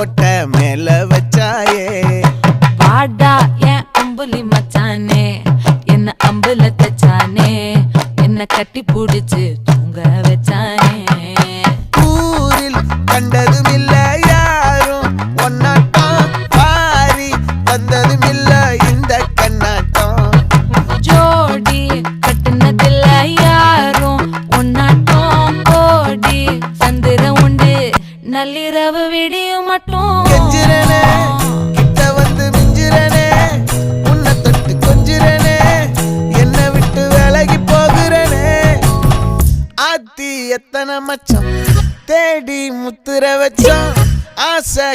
கோட்டை மேல வச்சாயே பாடா என் அம்புலி மச்சானே என்ன அம்புல தச்சானே என்ன கட்டி புடிச்சு தூங்க வச்சானே ஊரில் கண்டதும் இல்ல யாரும் ஒன்னாட்டம் பாரி வந்ததும் இல்ல இந்த கண்ணாட்டம் ஜோடி கட்டுனதில்ல யாரும் ஒன்னாட்டம் கோடி சந்திர உண்டு நள்ளிரவு விடியும் மட்டும் கெஞ்சிரனே கிட்ட வந்து மிஞ்சிரனே உன்னை தொட்டு கொஞ்சிரனே என்னை விட்டு விலகி போகிறனே ஆத்தி எத்தனை மச்சம் தேடி முத்துற வச்சோம் ஆசை